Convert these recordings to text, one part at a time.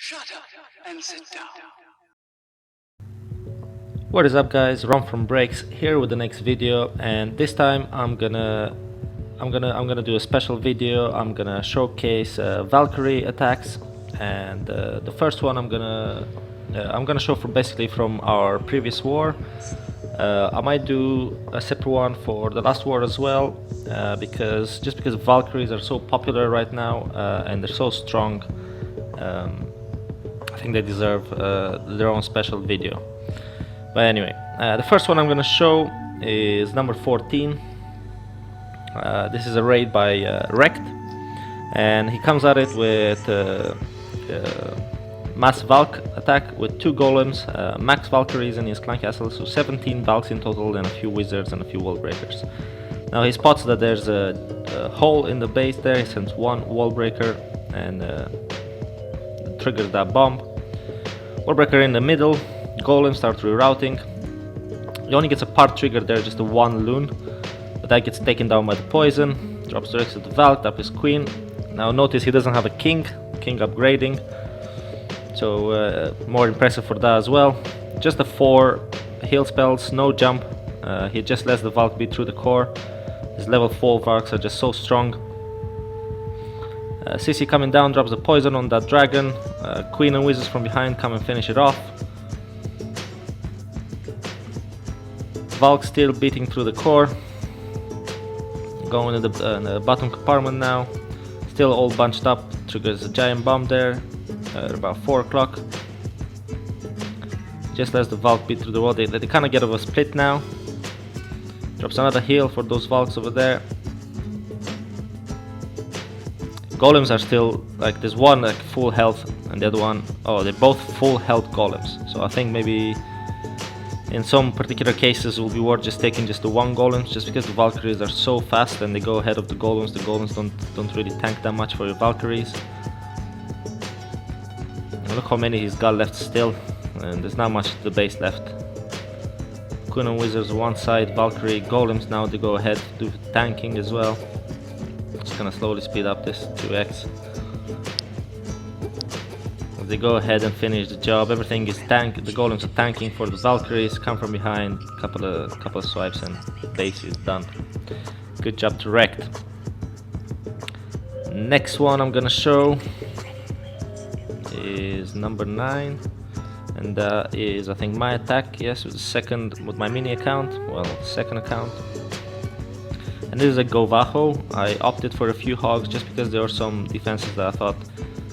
Shut up and sit down. What is up, guys? Ron from Breaks here with the next video, and this time I'm gonna do a special video. I'm gonna showcase Valkyrie attacks, and the first one I'm gonna show basically from our previous war. I might do a separate one for the last war as well, because Valkyries are so popular right now and they're so strong. I think they deserve their own special video. But anyway, the first one I'm going to show is number 14. This is a raid by Wrecked, and he comes at it with mass Valk attack with 2 golems, max Valkyries in his clan castle, so 17 Valks in total, and a few wizards and a few wall breakers. Now he spots that there's a hole in the base there. He sends 1 wall breaker and triggers that bomb. Wall breaker in the middle, golem starts rerouting. He only gets a part trigger there, just a 1 loon, but that gets taken down by the poison. Drops the Rex at the Valk, up his queen. Now notice he doesn't have a king upgrading, so more impressive for that as well. Just the 4 heal spells, no jump. He just lets the Valk beat through the core. His level 4 Valks are just so strong. CC coming down, drops the poison on that dragon. Queen and wizards from behind come and finish it off. Valk still beating through the core. Going in the bottom compartment now. Still all bunched up. Triggers a giant bomb there at about 4 o'clock. Just lets the Valk beat through the wall. They kind of get of a split now. Drops another heal for those Valks over there. Golems are still, like, there's one like full health and the other one, oh, they're both full health golems. So I think maybe in some particular cases it will be worth just taking just the 1 golem, just because the Valkyries are so fast and they go ahead of the golems. The golems don't really tank that much for your Valkyries. And look how many he's got left still, and there's not much to the base left. Queen and wizards on one side, Valkyrie, golems now they go ahead, do tanking as well. Just gonna slowly speed up this 2x. They go ahead and finish the job. Everything is tank. The golems are tanking for the Valkyries. Come from behind, couple of swipes, and base is done. Good job to Wrecked. Next one I'm gonna show is number 9, and that is, I think, my attack. Yes, it was the second with my mini account. Well, the second account. And this is a Govaho. I opted for a few hogs just because there were some defenses that I thought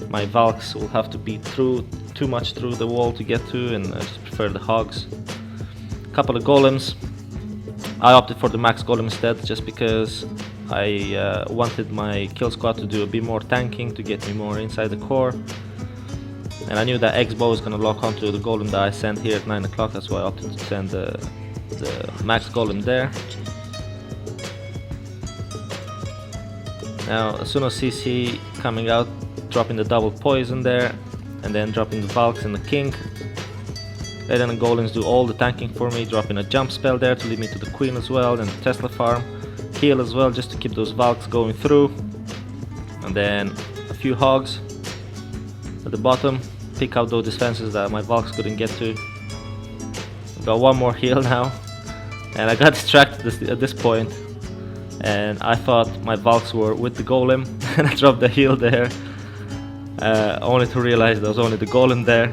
my Valks will have to beat through too much through the wall to get to, and I just prefer the hogs. A couple of golems. I opted for the max golem instead, just because I wanted my kill squad to do a bit more tanking to get me more inside the core. And I knew that X-bow is going to lock onto the golem that I sent here at 9 o'clock, that's why I opted to send the max golem there. Now, as soon as CC coming out, dropping the double poison there, and then dropping the Valks and the king. Letting the golems do all the tanking for me, dropping a jump spell there to lead me to the queen as well, and the Tesla farm. Heal as well, just to keep those Valks going through. And then a few hogs at the bottom, pick out those defenses that my Valks couldn't get to. Got 1 more heal now, and I got distracted at this point. And I thought my Valks were with the golem, and I dropped the heal there, only to realize there was only the golem there.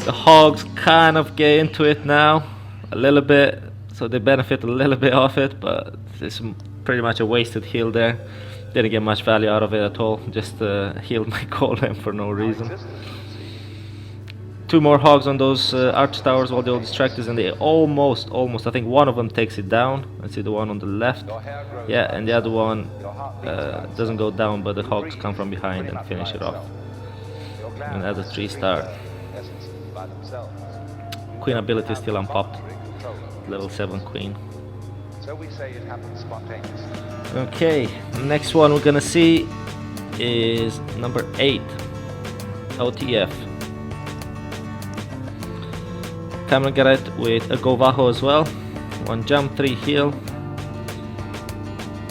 The hogs kind of get into it now, a little bit, so they benefit a little bit off it, but it's pretty much a wasted heal there. Didn't get much value out of it at all, just healed my golem for no reason. 2 more hogs on those arch towers while they're all distracted, and they almost, I think one of them takes it down. Let's see, the one on the left. Yeah, and the other one doesn't go down, but the hogs come from behind and finish it off. Another 3-star. Queen ability still unpopped. Level 7 queen. Okay, next one we're gonna see is number 8. OTF. Coming at it with a Govaho as well. 1 jump, 3 heal.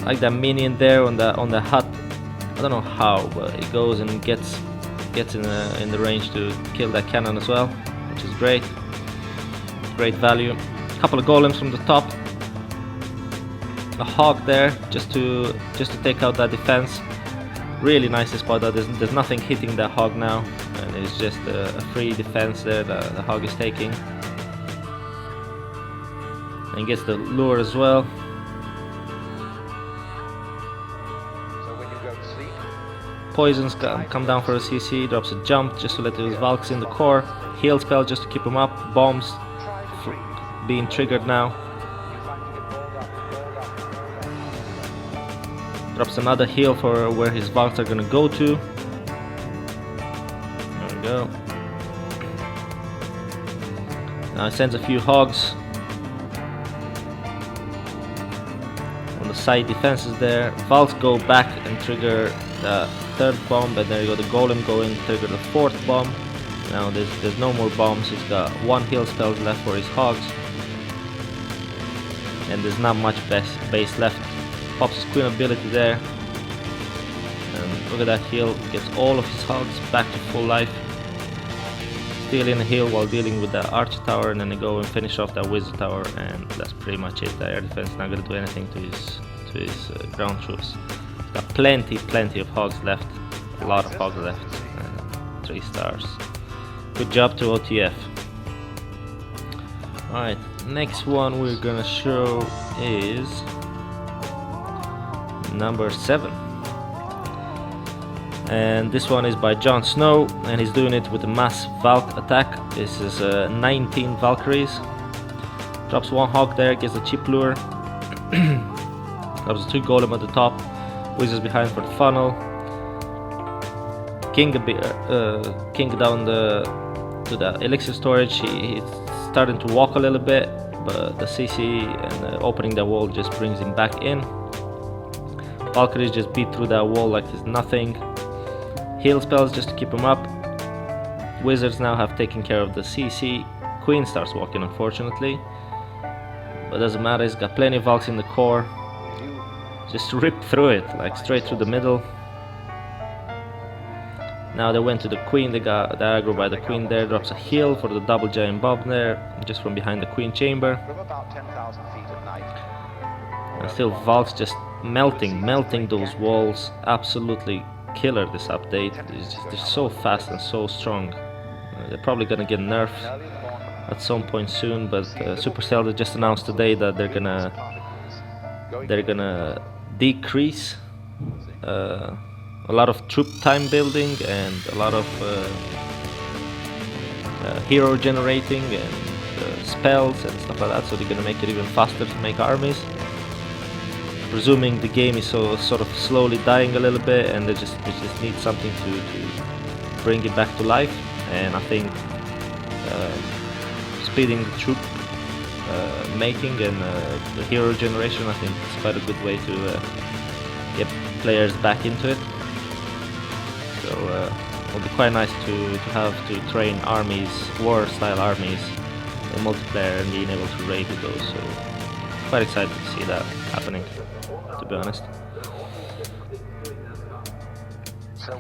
I like that minion there on the hut. I don't know how, but it goes and gets gets in the range to kill that cannon as well, which is great. Great value. A couple of golems from the top. A hog there just to take out that defense. Really nicely spotted. There's nothing hitting that hog now, and it's just a free defense there that the hog is taking. And gets the lure as well. Poisons come down for a CC, drops a jump just to let his Valks in the core. Heal spell just to keep him up. Bombs being triggered now. Drops another heal for where his Valks are gonna go to. There we go. Now he sends a few hogs on the side defenses there. Valks go back and trigger the third bomb, and there you go, the golem going to trigger the fourth bomb. Now there's no more bombs. He's got one heal spell left for his hogs, and there's not much base left. Pops his queen ability there, and look at that heal, gets all of his hogs back to full life. Still in a heal while dealing with the archer tower, and then they go and finish off that wizard tower, and that's pretty much it. The air defense not gonna do anything to his ground troops. Got plenty of hogs left, a lot of hogs left, 3 stars. Good job to OTF. Alright, next one we're gonna show is number 7. And this one is by Jon Snow, and he's doing it with a mass Valk attack. This is 19 Valkyries. Drops 1 hog there, gets a cheap lure. Drops 2 golem at the top. Wizards behind for the funnel. King down to the elixir storage. He's starting to walk a little bit, but the CC and opening the wall just brings him back in. Valkyries just beat through that wall like there's nothing. Heal spells just to keep him up. Wizards now have taken care of the CC. Queen starts walking, unfortunately, but doesn't matter. He's got plenty of Valks in the core. Just rip through it, like straight through the middle. Now they went to the queen, they got the aggro by the queen there, drops a heal for the double giant bomb there, just from behind the queen chamber. And still Valks just melting those walls. Absolutely killer this update. They're so fast and so strong. They're probably gonna get nerfed at some point soon, but Supercell just announced today that they're gonna decrease a lot of troop time building and a lot of hero generating and spells and stuff like that, so they're gonna make it even faster to make armies. Presuming the game is sort of slowly dying a little bit, and they just need something to bring it back to life. And I think speeding the troop making and the hero generation, I think it's quite a good way to get players back into it. So it'll be quite nice to have to train armies, war style armies in multiplayer, and being able to raid with those. So quite excited to see that happening, to be honest.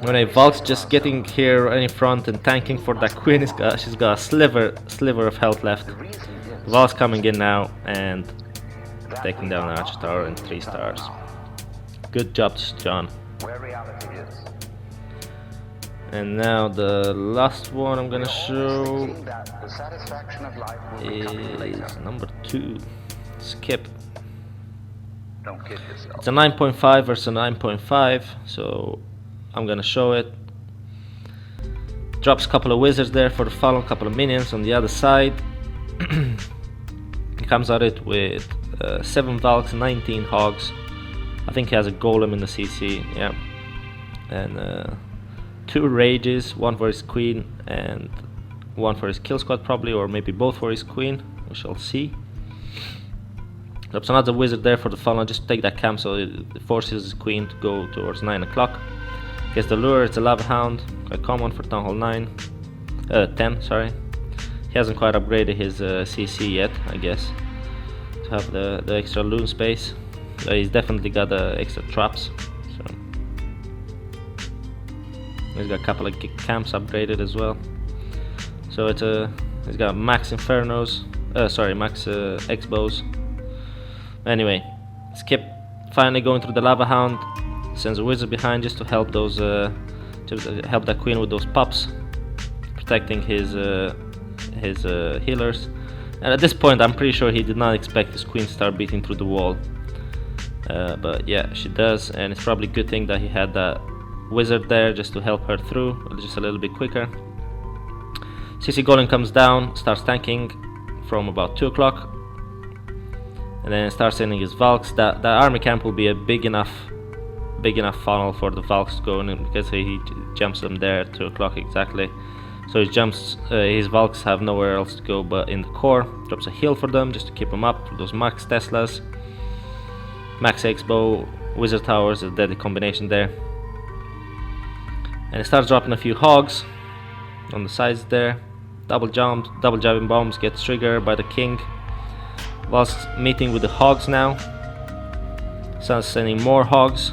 Anyway, Valks just getting here in front and tanking for that queen. She's got a sliver of health left. Valks coming in now and taking down the archer tower in 3 stars. Good job, John. And now the last one I'm gonna show is number 2. Skip. It's a 9.5 versus a 9.5, so I'm gonna show it. Drops a couple of wizards there for the follow, couple of minions on the other side. He comes at it with 7 Valks, 19 hogs. I think he has a golem in the CC, yeah. And 2 rages, 1 for his queen and 1 for his kill squad probably, or maybe both for his queen, we shall see. Drops another wizard there for the funnel, just to take that camp, so it forces his queen to go towards 9 o'clock. Gets the lure, it's a lava hound, quite common for Town Hall 10, sorry. He hasn't quite upgraded his CC yet, I guess, to have the extra loon space. He's definitely got the extra traps. So He's got a couple of camps upgraded as well. So he's got max Infernos, max X-bows. Anyway, Skip finally going through the Lava Hound, sends a wizard behind just to help those, help that queen with those pups, protecting his healers. And at this point, I'm pretty sure he did not expect his queen to start beating through the wall. But yeah, she does, and it's probably a good thing that he had that wizard there just to help her through, just a little bit quicker. CC Golem comes down, starts tanking from about 2 o'clock, and then starts sending his Valks. That army camp will be a big enough funnel for the Valks to go in, because he jumps them there at 2 o'clock exactly. So his Valks have nowhere else to go but in the core. Drops a heal for them just to keep them up for those max Teslas. Max X-bow, Wizard Towers, a deadly combination there. And it starts dropping a few hogs on the sides there. Double jabbing bombs get triggered by the king. Whilst meeting with the hogs now. Starts sending more hogs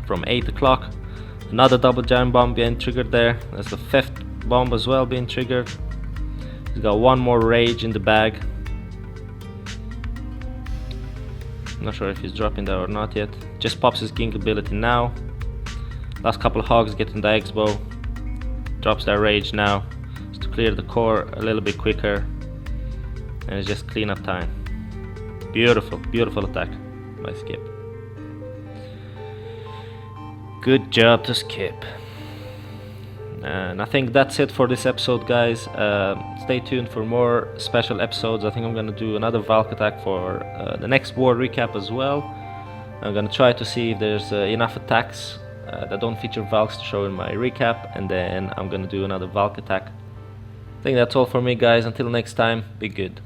from 8 o'clock. Another double jabbing bomb being triggered there. That's the 5th bomb as well being triggered. He's got one more rage in the bag. Not sure if he's dropping that or not yet. Just pops his king ability now. Last couple of hogs getting the X-bow. Drops that rage now, just to clear the core a little bit quicker. And it's just cleanup time. Beautiful, beautiful attack by Skip. Good job to Skip. And I think that's it for this episode, guys. Stay tuned for more special episodes. I think I'm gonna do another Valk attack for the next war recap as well. I'm gonna try to see if there's enough attacks that don't feature Valks to show in my recap, and then I'm gonna do another Valk attack. I think that's all for me, guys. Until next time, be good.